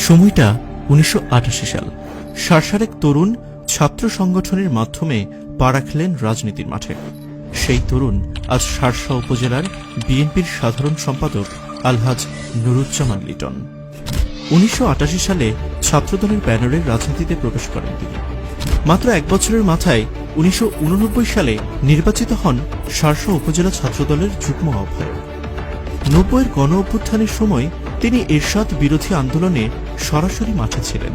সময়টা ১৯৮৮ সাল। শার্শার এক তরুণ ছাত্র সংগঠনের মাধ্যমে পা রাখলেন রাজনীতির মাঠে। সেই তরুণ আজ শার্শা উপজেলার বিএনপির সাধারণ সম্পাদক আলহাজ নুরুজ্জামান লিটন। ১৯৮৮ সালে ছাত্রদলের ব্যানারে রাজনীতিতে প্রবেশ করেন তিনি। মাত্র এক বছরের মাথায় ১৯৮৯ সালে নির্বাচিত হন শার্শা উপজেলা ছাত্রদলের যুগ্ম আহ্বায়ক। ৯০-এর গণ অভ্যুত্থানের সময় তিনি এরশাদ বিরোধী আন্দোলনে সরাসরি মাঠে ছিলেন।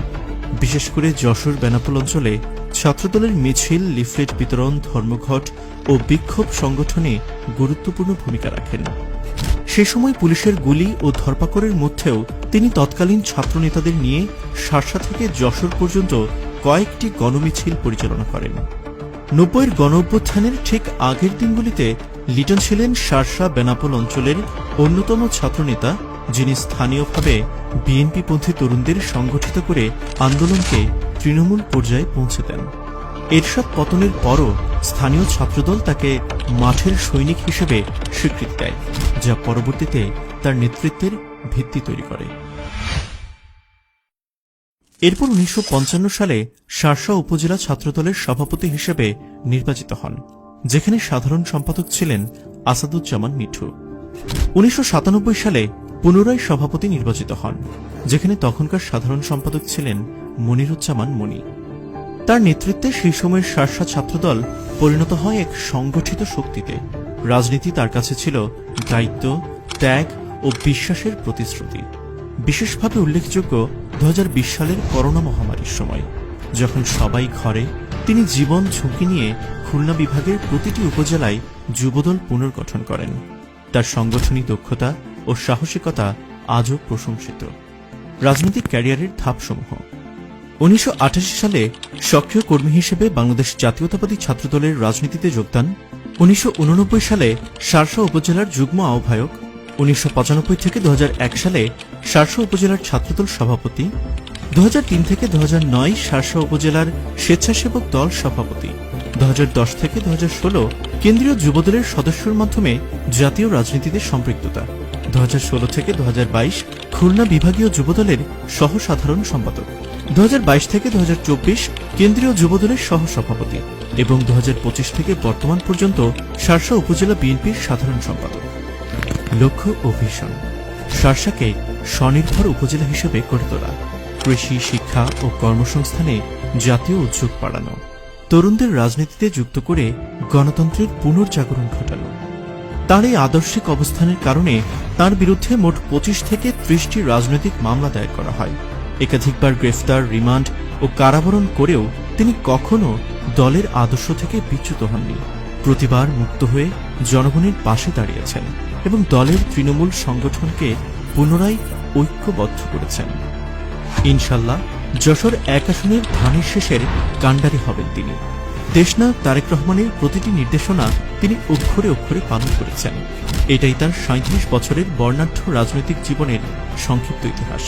বিশেষ করে যশোর বেনাপোল অঞ্চলে ছাত্রদলের মিছিল, লিফলেট বিতরণ, ধর্মঘট ও বিক্ষোভ সংগঠনে গুরুত্বপূর্ণ ভূমিকা রাখেন। সে সময় পুলিশের গুলি ও ধরপাকড়ের মধ্যেও তিনি তৎকালীন ছাত্রনেতাদের নিয়ে শার্শা থেকে যশোর পর্যন্ত কয়েকটি গণমিছিল পরিচালনা করেন। ৯০-এর গণ অভ্যুত্থানের ঠিক আগের দিনগুলিতে লিটন ছিলেন শার্শা বেনাপোল অঞ্চলের অন্যতম ছাত্রনেতা, যিনি স্থানীয়ভাবে বিএনপিপন্থী তরুণদের সংগঠিত করে আন্দোলনকে তৃণমূল পর্যায়ে পৌঁছে দেন। এরশাদ পতনের পরও স্থানীয় ছাত্রদল তাকে মাঠের সৈনিক হিসেবে স্বীকৃতি দেয়, যা পরবর্তীতে তার নেতৃত্বের ভিত্তি তৈরি করে। এরপর ১৯৫৫ সালে শার্শা উপজেলা ছাত্রদলের সভাপতি হিসেবে নির্বাচিত হন, যেখানে সাধারণ সম্পাদক ছিলেন আসাদুজ্জামান মিঠু। ১৯৯৭ সালে পুনরায় সভাপতি নির্বাচিত হন, যেখানে তখনকার সাধারণ সম্পাদক ছিলেন মনিরুজ্জামান মনি। তার নেতৃত্বে সেই সময়ের শার্শা ছাত্রদল পরিণত হয় এক সংগঠিত শক্তিতে। রাজনীতি তার কাছে ছিল দায়িত্ব, ত্যাগ ও বিশ্বাসের প্রতিশ্রুতি। বিশেষভাবে উল্লেখযোগ্য ২০২০ সালের করোনা মহামারীর সময়, যখন সবাই ঘরে, তিনি জীবন ঝুঁকি নিয়ে খুলনা বিভাগের প্রতিটি উপজেলায় যুবদল পুনর্গঠন করেন। তার সাংগঠনিক দক্ষতা ও সাহসিকতা আজও প্রশংসিত। রাজনৈতিক ক্যারিয়ারের ধাপসমূহ: ১৯৮৮ সালে সক্রিয় কর্মী হিসেবে বাংলাদেশ জাতীয়তাবাদী ছাত্রদলের রাজনীতিতে যোগদান। ১৯৮৯ সালে শার্শা উপজেলার যুগ্ম আহ্বায়ক। ১৯৯৫ থেকে ২০০১ সালে শার্শা উপজেলার ছাত্রদল সভাপতি। ২০০৩ থেকে ২০০৯ শার্শা উপজেলার স্বেচ্ছাসেবক দল সভাপতি। ২০১০ থেকে ২০১৬ কেন্দ্রীয় যুবদলের সদস্যর মাধ্যমে জাতীয় রাজনীতিতে সম্পৃক্ততা। ২০১৬ থেকে ২০২২ খুলনা বিভাগীয় যুবদলের সহ সাধারণ সম্পাদক। ২০২২ থেকে ২০২৪ কেন্দ্রীয় যুবদলের সহ সভাপতি এবং ২০২৫ থেকে বর্তমান পর্যন্ত শার্শা উপজেলা বিএনপির সাধারণ সম্পাদক। লক্ষ্য ও ভিশন: শার্শাকে স্বনির্ভর উপজেলা হিসেবে গড়ে তোলা, কৃষি, শিক্ষা ও কর্মসংস্থানে জাতীয় উদ্যোগ বাড়ানো, তরুণদের রাজনীতিতে যুক্ত করে গণতন্ত্রের পুনর্জাগরণ ঘটানো। তার এই আদর্শিক অবস্থানের কারণে তার বিরুদ্ধে মোট ২৫ থেকে ৩০টি রাজনৈতিক মামলা দায়ের করা হয়। একাধিকবার গ্রেফতার, রিমান্ড ও কারাবরণ করেও তিনি কখনো দলের আদর্শ থেকে বিচ্যুত হননি। প্রতিবার মুক্ত হয়ে জনগণের পাশে দাঁড়িয়েছেন এবং দলের তৃণমূল সংগঠনকে পুনরায় ঐক্যবদ্ধ করেছেন। ইনশাল্লাহ যশোর ১ আসনের ধানের শেষের কাণ্ডারি হবেন তিনি। দেশনায়ক তারেক রহমানের প্রতিটি নির্দেশনা তিনি অক্ষরে অক্ষরে পালন করেছেন। এটাই তার ৩৭ বছরের বর্ণাঢ্য রাজনৈতিক জীবনের সংক্ষিপ্ত ইতিহাস।